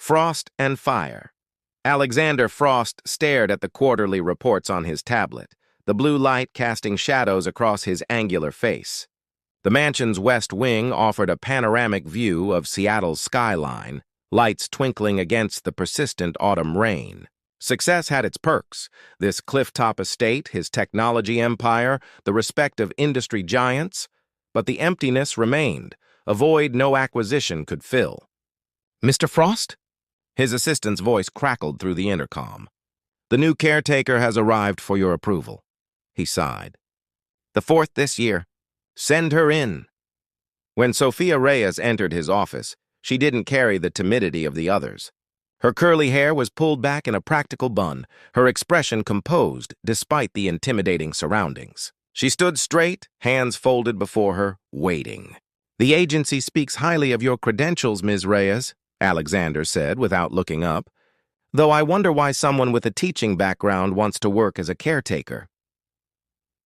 Frost and Fire. Alexander Frost stared at the quarterly reports on his tablet, the blue light casting shadows across his angular face. The mansion's west wing offered a panoramic view of Seattle's skyline, lights twinkling against the persistent autumn rain. Success had its perks: this clifftop estate, his technology empire, the respect of industry giants. But the emptiness remained, a void no acquisition could fill. "Mr. Frost?" His assistant's voice crackled through the intercom. "The new caretaker has arrived for your approval." He sighed. "The fourth this year. Send her in." When Sophia Reyes entered his office, she didn't carry the timidity of the others. Her curly hair was pulled back in a practical bun, her expression composed despite the intimidating surroundings. She stood straight, hands folded before her, waiting. "The agency speaks highly of your credentials, Ms. Reyes," Alexander said without looking up, "though I wonder why someone with a teaching background wants to work as a caretaker."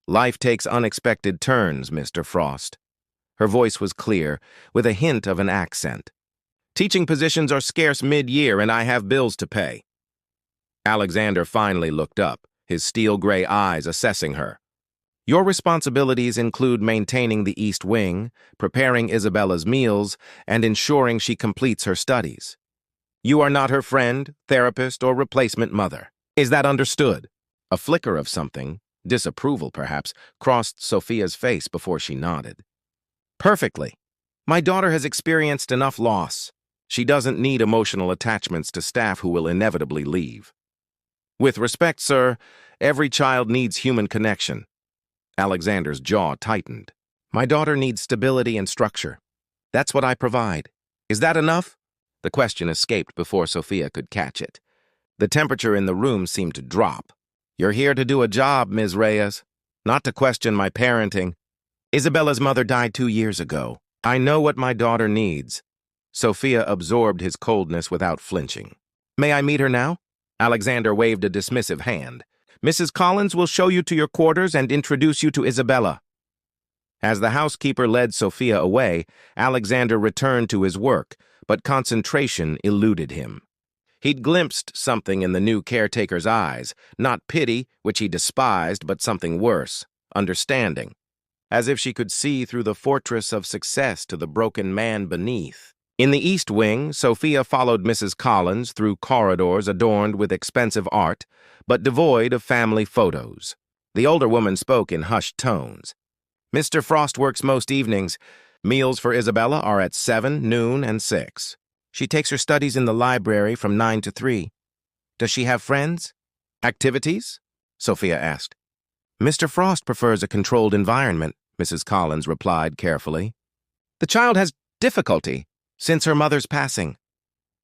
"Life takes unexpected turns, Mr. Frost." Her voice was clear, with a hint of an accent. "Teaching positions are scarce mid-year, and I have bills to pay." Alexander finally looked up, his steel-gray eyes assessing her. "Your responsibilities include maintaining the East Wing, preparing Isabella's meals, and ensuring she completes her studies. You are not her friend, therapist, or replacement mother. Is that understood?" A flicker of something, disapproval perhaps, crossed Sophia's face before she nodded. "Perfectly. My daughter has experienced enough loss. She doesn't need emotional attachments to staff who will inevitably leave." "With respect, sir, every child needs human connection." Alexander's jaw tightened. "My daughter needs stability and structure. That's what I provide. Is that enough?" The question escaped before Sophia could catch it. The temperature in the room seemed to drop. "You're here to do a job, Ms. Reyes, not to question my parenting. Isabella's mother died 2 years ago. I know what my daughter needs." Sophia absorbed his coldness without flinching. "May I meet her now?" Alexander waved a dismissive hand. "Mrs. Collins will show you to your quarters and introduce you to Isabella." As the housekeeper led Sophia away, Alexander returned to his work, but concentration eluded him. He'd glimpsed something in the new caretaker's eyes, not pity, which he despised, but something worse, understanding, as if she could see through the fortress of success to the broken man beneath. In the East Wing, Sophia followed Mrs. Collins through corridors adorned with expensive art, but devoid of family photos. The older woman spoke in hushed tones. "Mr. Frost works most evenings. Meals for Isabella are at 7, noon, and 6. She takes her studies in the library from 9 to 3. Does she have friends? Activities?" Sophia asked. "Mr. Frost prefers a controlled environment," Mrs. Collins replied carefully. "The child has difficulty since her mother's passing."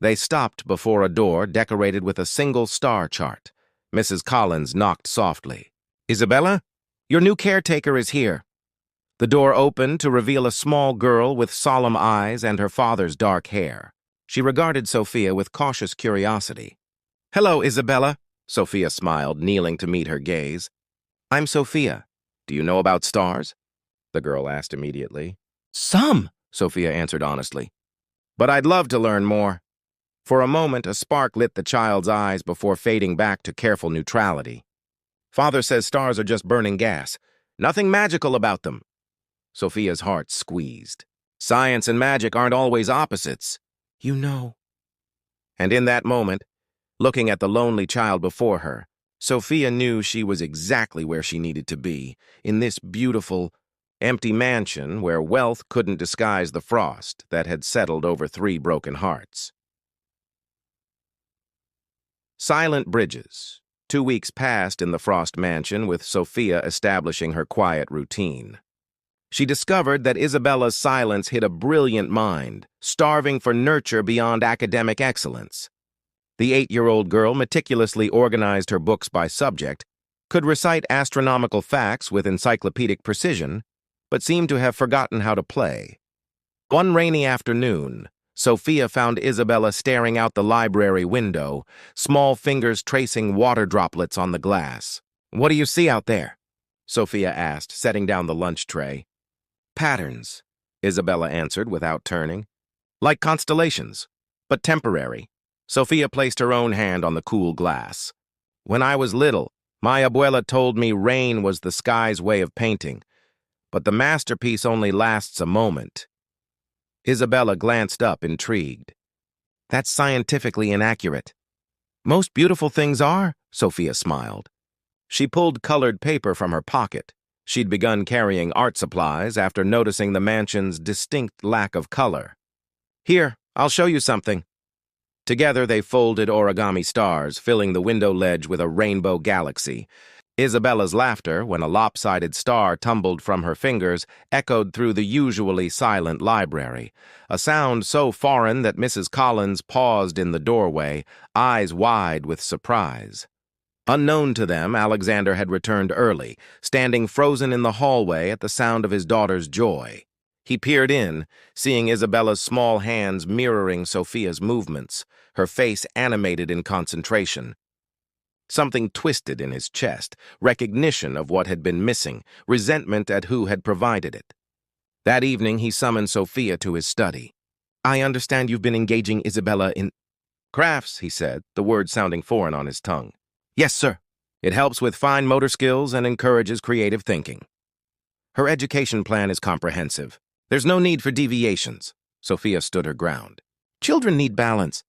They stopped before a door decorated with a single star chart. Mrs. Collins knocked softly. "Isabella, your new caretaker is here." The door opened to reveal a small girl with solemn eyes and her father's dark hair. She regarded Sophia with cautious curiosity. "Hello, Isabella," Sophia smiled, kneeling to meet her gaze. "I'm Sophia. Do you know about stars?" the girl asked immediately. "Some," Sophia answered honestly. "But I'd love to learn more." For a moment, a spark lit the child's eyes before fading back to careful neutrality. "Father says stars are just burning gas. Nothing magical about them." Sophia's heart squeezed. "Science and magic aren't always opposites. You know." And in that moment, looking at the lonely child before her, Sophia knew she was exactly where she needed to be, in this beautiful, empty mansion where wealth couldn't disguise the frost that had settled over 3 broken hearts. Silent bridges. 2 weeks passed in the Frost mansion with Sophia establishing her quiet routine. She discovered that Isabella's silence hid a brilliant mind, starving for nurture beyond academic excellence. The 8-year-old girl meticulously organized her books by subject, could recite astronomical facts with encyclopedic precision, but seemed to have forgotten how to play. One rainy afternoon, Sophia found Isabella staring out the library window, small fingers tracing water droplets on the glass. "What do you see out there?" Sophia asked, setting down the lunch tray. "Patterns," Isabella answered without turning. "Like constellations, but temporary." Sophia placed her own hand on the cool glass. When I was little, my abuela told me rain was the sky's way of painting, but the masterpiece only lasts a moment. Isabella glanced up, intrigued. That's scientifically inaccurate. Most beautiful things are, Sophia smiled. She pulled colored paper from her pocket. She'd begun carrying art supplies after noticing the mansion's distinct lack of color. Here, I'll show you something. Together they folded origami stars, filling the window ledge with a rainbow galaxy. Isabella's laughter, when a lopsided star tumbled from her fingers, echoed through the usually silent library, a sound so foreign that Mrs. Collins paused in the doorway, eyes wide with surprise. Unknown to them, Alexander had returned early, standing frozen in the hallway at the sound of his daughter's joy. He peered in, seeing Isabella's small hands mirroring Sophia's movements, her face animated in concentration. Something twisted in his chest, recognition of what had been missing, resentment at who had provided it. That evening he summoned Sophia to his study. I understand you've been engaging Isabella in crafts, he said, the word sounding foreign on his tongue. Yes, sir. It helps with fine motor skills and encourages creative thinking. Her education plan is comprehensive. There's no need for deviations. Sophia stood her ground. Children need balance.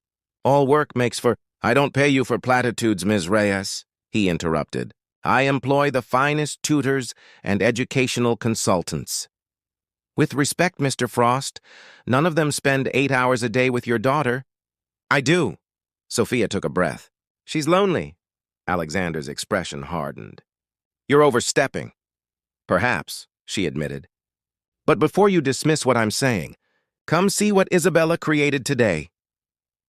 All work makes for— I don't pay you for platitudes, Ms. Reyes, he interrupted. I employ the finest tutors and educational consultants. With respect, Mr. Frost, none of them spend 8 hours a day with your daughter. I do. Sophia took a breath. She's lonely. Alexander's expression hardened. You're overstepping. Perhaps, she admitted. But before you dismiss what I'm saying, come see what Isabella created today.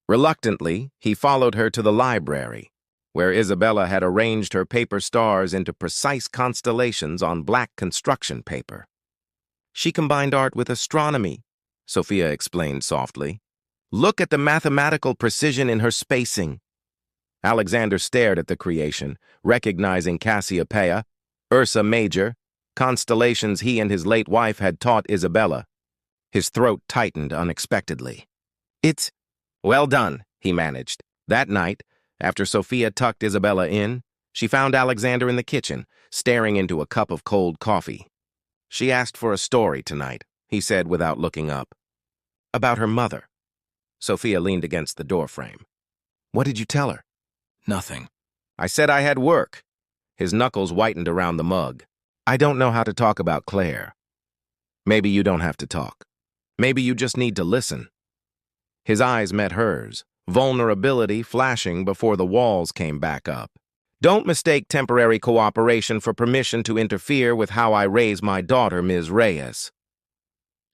Reluctantly, he followed her to the library, where Isabella had arranged her paper stars into precise constellations on black construction paper. She combined art with astronomy, Sophia explained softly. Look at the mathematical precision in her spacing. Alexander stared at the creation, recognizing Cassiopeia, Ursa Major, constellations he and his late wife had taught Isabella. His throat tightened unexpectedly. It's well done, he managed. That night, after Sophia tucked Isabella in, she found Alexander in the kitchen, staring into a cup of cold coffee. She asked for a story tonight, he said without looking up. About her mother. Sophia leaned against the doorframe. What did you tell her? Nothing. I said I had work. His knuckles whitened around the mug. I don't know how to talk about Claire. Maybe you don't have to talk. Maybe you just need to listen. His eyes met hers, vulnerability flashing before the walls came back up. Don't mistake temporary cooperation for permission to interfere with how I raise my daughter, Ms. Reyes.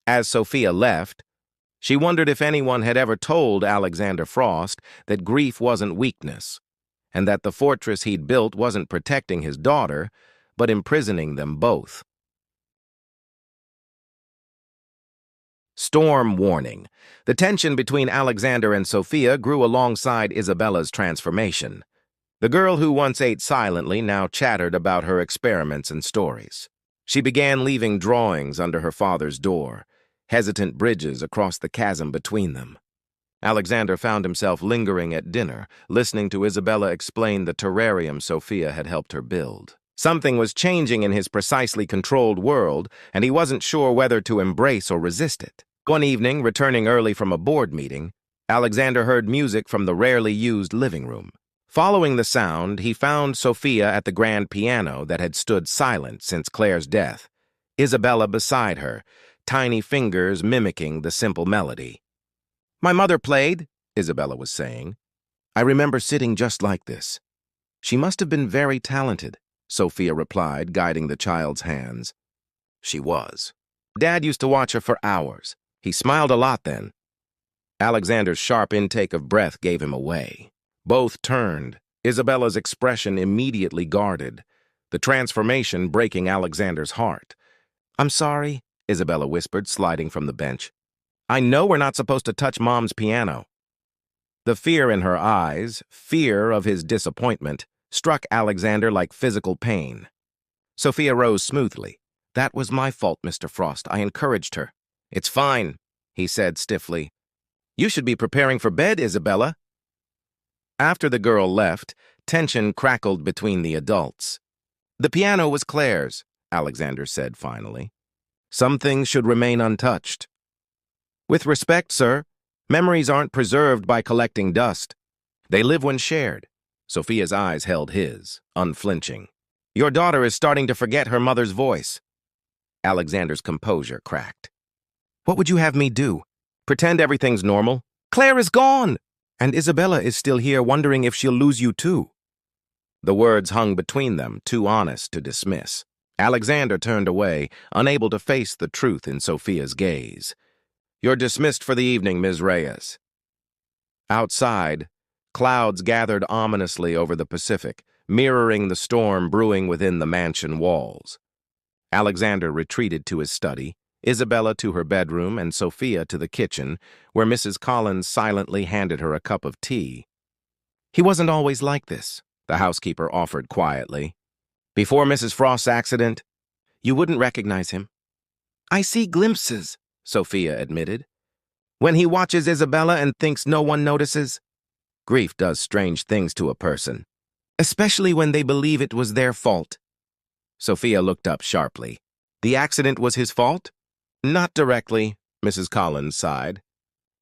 As Sophia left, she wondered if anyone had ever told Alexander Frost that grief wasn't weakness, and that the fortress he'd built wasn't protecting his daughter, but imprisoning them both. Storm warning. The tension between Alexander and Sophia grew alongside Isabella's transformation. The girl who once ate silently now chattered about her experiments and stories. She began leaving drawings under her father's door, hesitant bridges across the chasm between them. Alexander found himself lingering at dinner, listening to Isabella explain the terrarium Sophia had helped her build. Something was changing in his precisely controlled world, and he wasn't sure whether to embrace or resist it. One evening, returning early from a board meeting, Alexander heard music from the rarely used living room. Following the sound, he found Sophia at the grand piano that had stood silent since Claire's death, Isabella beside her, tiny fingers mimicking the simple melody. My mother played, Isabella was saying. I remember sitting just like this. She must have been very talented, Sophia replied, guiding the child's hands. She was. Dad used to watch her for hours. He smiled a lot then. Alexander's sharp intake of breath gave him away. Both turned, Isabella's expression immediately guarded, the transformation breaking Alexander's heart. I'm sorry, Isabella whispered, sliding from the bench. I know we're not supposed to touch Mom's piano. The fear in her eyes, fear of his disappointment, struck Alexander like physical pain. Sophia rose smoothly. That was my fault, Mr. Frost. I encouraged her. It's fine, he said stiffly. You should be preparing for bed, Isabella. After the girl left, tension crackled between the adults. "The piano was Claire's," Alexander said finally. "Some things should remain untouched." "With respect, sir, memories aren't preserved by collecting dust. They live when shared." Sophia's eyes held his, unflinching. "Your daughter is starting to forget her mother's voice." Alexander's composure cracked. "What would you have me do? Pretend everything's normal? Claire is gone! And Isabella is still here wondering if she'll lose you too." The words hung between them, too honest to dismiss. Alexander turned away, unable to face the truth in Sophia's gaze. "You're dismissed for the evening, Ms. Reyes." Outside, clouds gathered ominously over the Pacific, mirroring the storm brewing within the mansion walls. Alexander retreated to his study, Isabella to her bedroom, and Sophia to the kitchen, where Mrs. Collins silently handed her a cup of tea. "He wasn't always like this," the housekeeper offered quietly. "Before Mrs. Frost's accident, you wouldn't recognize him." "I see glimpses," Sophia admitted. "When he watches Isabella and thinks no one notices." Grief does strange things to a person, especially when they believe it was their fault. Sophia looked up sharply. "The accident was his fault?" "Not directly," Mrs. Collins sighed.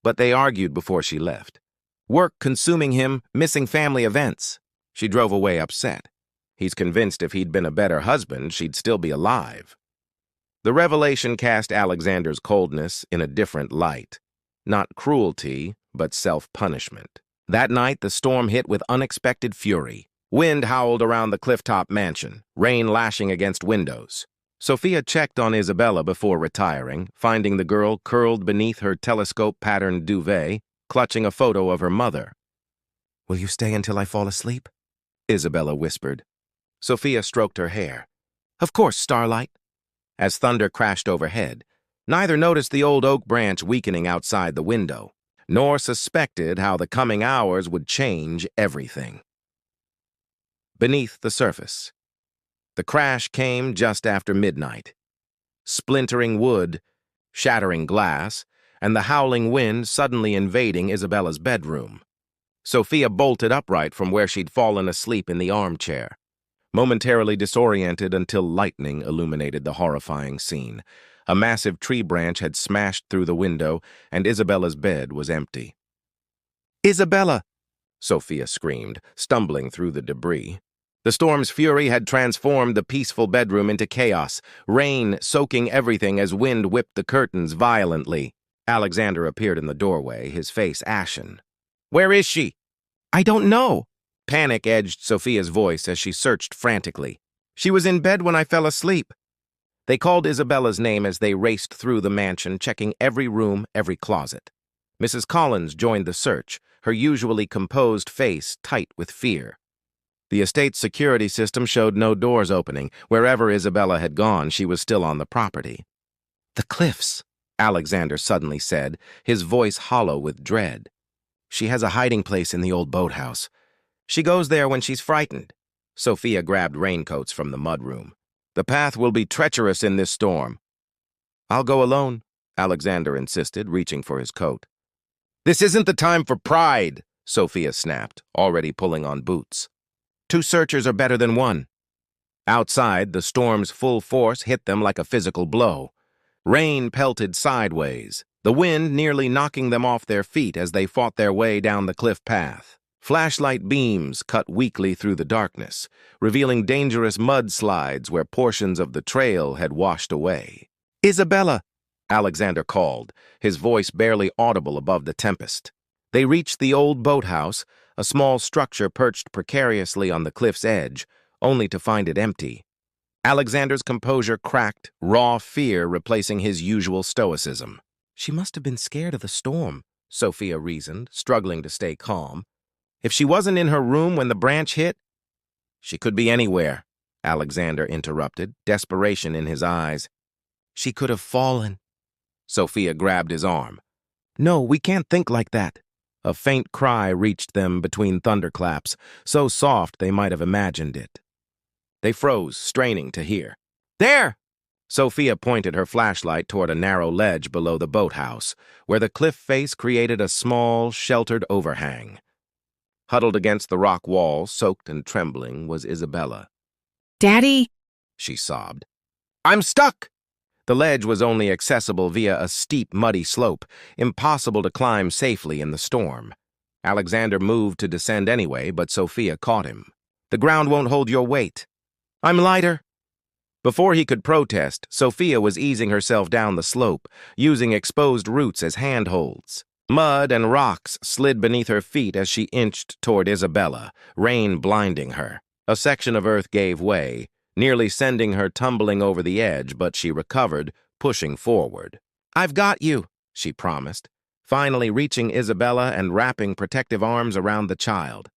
"But they argued before she left. Work consuming him, missing family events." She drove away upset. He's convinced if he'd been a better husband, she'd still be alive. The revelation cast Alexander's coldness in a different light. Not cruelty, but self-punishment. That night, the storm hit with unexpected fury. Wind howled around the clifftop mansion, rain lashing against windows. Sophia checked on Isabella before retiring, finding the girl curled beneath her telescope-patterned duvet, clutching a photo of her mother. "Will you stay until I fall asleep?" Isabella whispered. Sophia stroked her hair. "Of course, Starlight." As thunder crashed overhead, neither noticed the old oak branch weakening outside the window, nor suspected how the coming hours would change everything. Beneath the surface, the crash came just after midnight. Splintering wood, shattering glass, and the howling wind suddenly invading Isabella's bedroom. Sophia bolted upright from where she'd fallen asleep in the armchair, momentarily disoriented until lightning illuminated the horrifying scene. A massive tree branch had smashed through the window, and Isabella's bed was empty. "Isabella!" Sophia screamed, stumbling through the debris. The storm's fury had transformed the peaceful bedroom into chaos, rain soaking everything as wind whipped the curtains violently. Alexander appeared in the doorway, his face ashen. "Where is she?" "I don't know." Panic edged Sophia's voice as she searched frantically. "She was in bed when I fell asleep." They called Isabella's name as they raced through the mansion, checking every room, every closet. Mrs. Collins joined the search, her usually composed face tight with fear. The estate's security system showed no doors opening. Wherever Isabella had gone, she was still on the property. "The cliffs," Alexander suddenly said, his voice hollow with dread. "She has a hiding place in the old boathouse. She goes there when she's frightened." Sophia grabbed raincoats from the mudroom. "The path will be treacherous in this storm." "I'll go alone," Alexander insisted, reaching for his coat. "This isn't the time for pride," Sophia snapped, already pulling on boots. "Two searchers are better than one." Outside, the storm's full force hit them like a physical blow. Rain pelted sideways, the wind nearly knocking them off their feet as they fought their way down the cliff path. Flashlight beams cut weakly through the darkness, revealing dangerous mudslides where portions of the trail had washed away. "Isabella!" Alexander called, his voice barely audible above the tempest. They reached the old boathouse, a small structure perched precariously on the cliff's edge, only to find it empty. Alexander's composure cracked, raw fear replacing his usual stoicism. "She must have been scared of the storm," Sophia reasoned, struggling to stay calm. "If she wasn't in her room when the branch hit—" "She could be anywhere," Alexander interrupted, desperation in his eyes. "She could have fallen." Sophia grabbed his arm. "No, we can't think like that." A faint cry reached them between thunderclaps, so soft they might have imagined it. They froze, straining to hear. "There!" Sophia pointed her flashlight toward a narrow ledge below the boathouse, where the cliff face created a small, sheltered overhang. Huddled against the rock wall, soaked and trembling, was Isabella. "Daddy?" She sobbed. "I'm stuck!" The ledge was only accessible via a steep, muddy slope, impossible to climb safely in the storm. Alexander moved to descend anyway, but Sophia caught him. "The ground won't hold your weight." "I'm lighter." Before he could protest, Sophia was easing herself down the slope, using exposed roots as handholds. Mud and rocks slid beneath her feet as she inched toward Isabella, rain blinding her. A section of earth gave way, nearly sending her tumbling over the edge, but she recovered, pushing forward. "I've got you," she promised, finally reaching Isabella and wrapping protective arms around the child.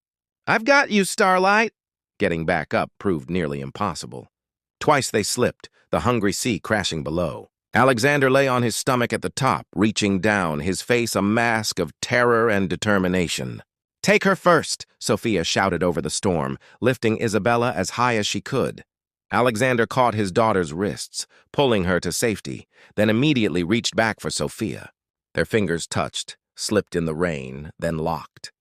"I've got you, Starlight." Getting back up proved nearly impossible. Twice they slipped, the hungry sea crashing below. Alexander lay on his stomach at the top, reaching down, his face a mask of terror and determination. "Take her first," Sophia shouted over the storm, lifting Isabella as high as she could. Alexander caught his daughter's wrists, pulling her to safety, then immediately reached back for Sophia. Their fingers touched, slipped in the rain, then locked.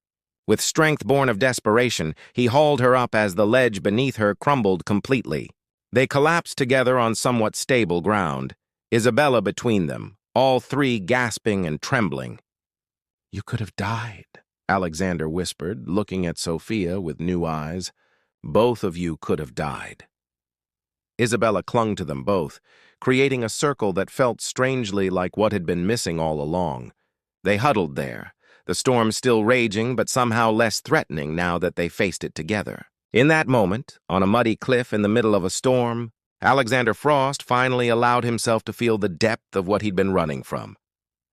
With strength born of desperation, he hauled her up as the ledge beneath her crumbled completely. They collapsed together on somewhat stable ground, Isabella between them, all three gasping and trembling. "You could have died," Alexander whispered, looking at Sophia with new eyes. "Both of you could have died." Isabella clung to them both, creating a circle that felt strangely like what had been missing all along. They huddled there, the storm still raging but somehow less threatening now that they faced it together. In that moment, on a muddy cliff in the middle of a storm, Alexander Frost finally allowed himself to feel the depth of what he'd been running from.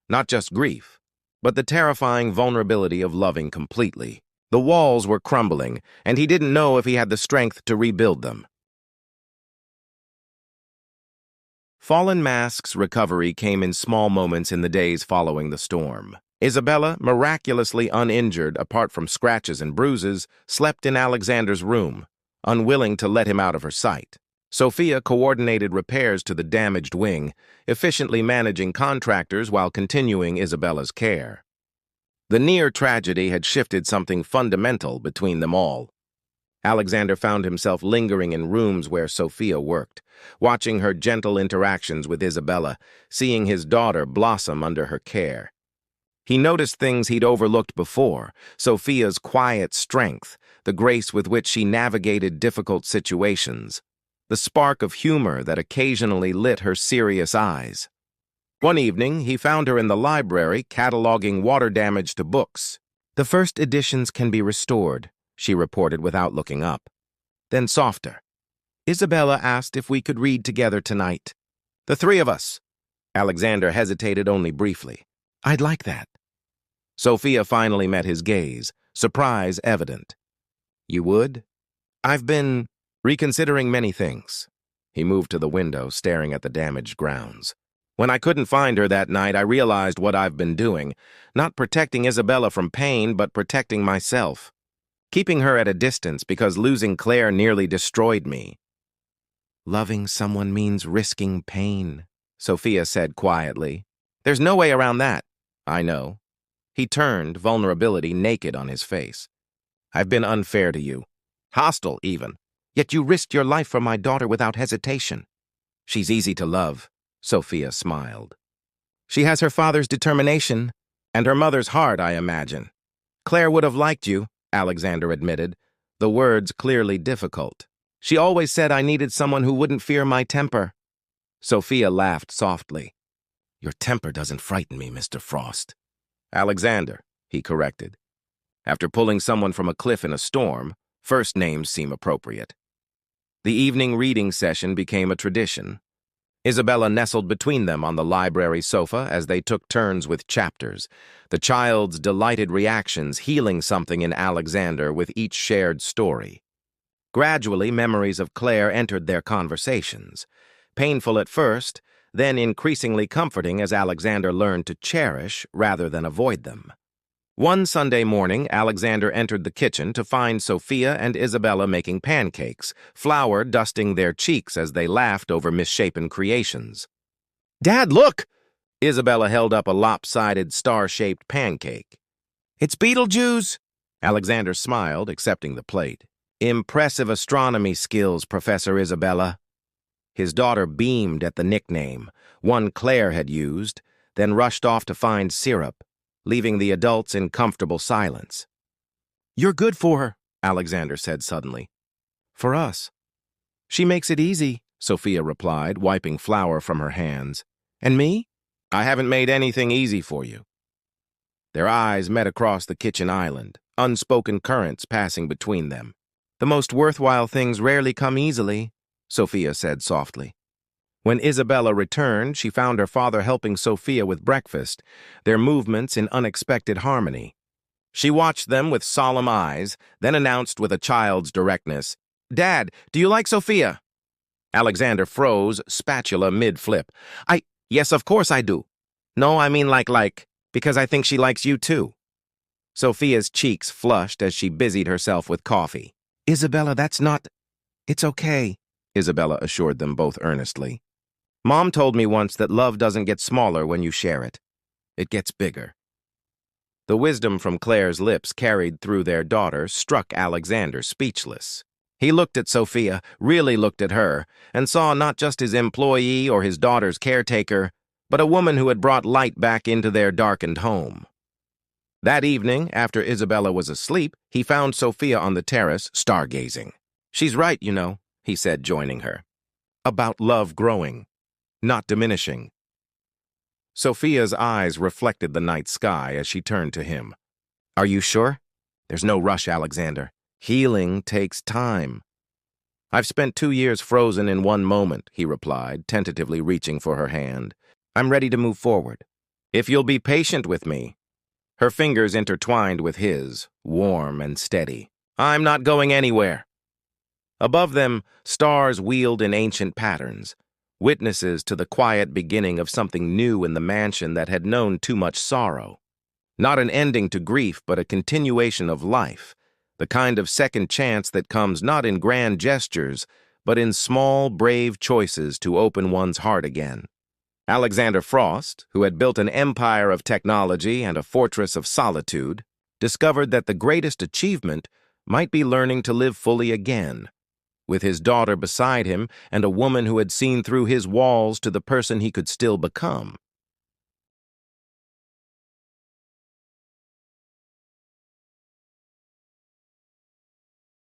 Not just grief, but the terrifying vulnerability of loving completely. The walls were crumbling, and he didn't know if he had the strength to rebuild them. Fallen Mask's recovery came in small moments in the days following the storm. Isabella, miraculously uninjured apart from scratches and bruises, slept in Alexander's room, unwilling to let him out of her sight. Sophia coordinated repairs to the damaged wing, efficiently managing contractors while continuing Isabella's care. The near tragedy had shifted something fundamental between them all. Alexander found himself lingering in rooms where Sophia worked, watching her gentle interactions with Isabella, seeing his daughter blossom under her care. He noticed things he'd overlooked before, Sophia's quiet strength, the grace with which she navigated difficult situations, the spark of humor that occasionally lit her serious eyes. One evening, he found her in the library cataloging water damage to books. "The first editions can be restored," she reported without looking up. Then softer. "Isabella asked if we could read together tonight." "The three of us." Alexander hesitated only briefly. "I'd like that." Sophia finally met his gaze, surprise evident. "You would?" "I've been reconsidering many things." He moved to the window, staring at the damaged grounds. "When I couldn't find her that night, I realized what I've been doing, not protecting Isabella from pain, but protecting myself. Keeping her at a distance because losing Claire nearly destroyed me." "Loving someone means risking pain," Sophia said quietly. "There's no way around that." "I know." He turned, vulnerability naked on his face. "I've been unfair to you. Hostile, even. Yet you risked your life for my daughter without hesitation." "She's easy to love," Sophia smiled. "She has her father's determination, and her mother's heart, I imagine." "Claire would have liked you," Alexander admitted, the words clearly difficult. "She always said I needed someone who wouldn't fear my temper." Sophia laughed softly. "Your temper doesn't frighten me, Mr. Frost." "Alexander," he corrected. After pulling someone from a cliff in a storm, first names seem appropriate. The evening reading session became a tradition. Isabella nestled between them on the library sofa as they took turns with chapters, the child's delighted reactions healing something in Alexander with each shared story. Gradually, memories of Claire entered their conversations. Painful at first, then increasingly comforting as Alexander learned to cherish rather than avoid them. One Sunday morning, Alexander entered the kitchen to find Sophia and Isabella making pancakes, flour dusting their cheeks as they laughed over misshapen creations. "Dad, look!" Isabella held up a lopsided, star-shaped pancake. "It's Beetlejuice!" Alexander smiled, accepting the plate. Impressive astronomy skills, Professor Isabella. His daughter beamed at the nickname, one Claire had used, then rushed off to find syrup, leaving the adults in comfortable silence. You're good for her, Alexander said suddenly. For us. She makes it easy, Sophia replied, wiping flour from her hands. And me? I haven't made anything easy for you. Their eyes met across the kitchen island, unspoken currents passing between them. The most worthwhile things rarely come easily, Sophia said softly. When Isabella returned, she found her father helping Sophia with breakfast, their movements in unexpected harmony. She watched them with solemn eyes, then announced with a child's directness, Dad, do you like Sophia? Alexander froze, spatula mid-flip. Yes, of course I do. No, I mean because I think she likes you too. Sophia's cheeks flushed as she busied herself with coffee. Isabella, that's not... It's okay, Isabella assured them both earnestly. Mom told me once that love doesn't get smaller when you share it. It gets bigger. The wisdom from Claire's lips carried through their daughter struck Alexander speechless. He looked at Sophia, really looked at her, and saw not just his employee or his daughter's caretaker, but a woman who had brought light back into their darkened home. That evening, after Isabella was asleep, he found Sophia on the terrace, stargazing. She's right, you know, he said, joining her. About love growing, not diminishing. Sophia's eyes reflected the night sky as she turned to him. Are you sure? There's no rush, Alexander. Healing takes time. I've spent 2 years frozen in one moment, he replied, tentatively reaching for her hand. I'm ready to move forward. If you'll be patient with me. Her fingers intertwined with his, warm and steady. I'm not going anywhere. Above them, stars wheeled in ancient patterns, witnesses to the quiet beginning of something new in the mansion that had known too much sorrow. Not an ending to grief, but a continuation of life, the kind of second chance that comes not in grand gestures, but in small, brave choices to open one's heart again. Alexander Frost, who had built an empire of technology and a fortress of solitude, discovered that the greatest achievement might be learning to live fully again, with his daughter beside him and a woman who had seen through his walls to the person he could still become.